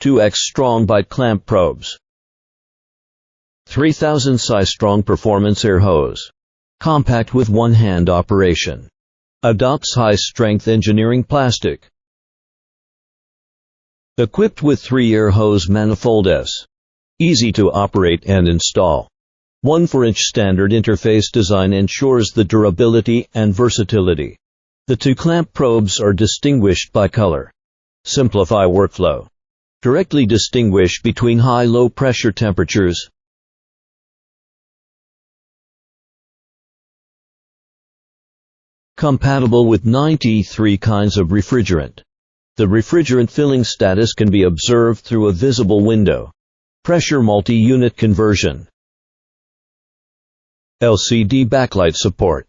2x strong bite clamp probes. 3000 size strong performance air hose. Compact with one-hand operation. Adopts high-strength engineering plastic. Equipped with 3 air hose manifolds. Easy to operate and install. 1 4-inch standard interface design ensures the durability and versatility. The 2 clamp probes are distinguished by color. Simplify workflow. Directly distinguish between high-low pressure temperatures. Compatible with 93 kinds of refrigerant. The refrigerant filling status can be observed through a visible window. Pressure multi-unit conversion. LCD backlight support.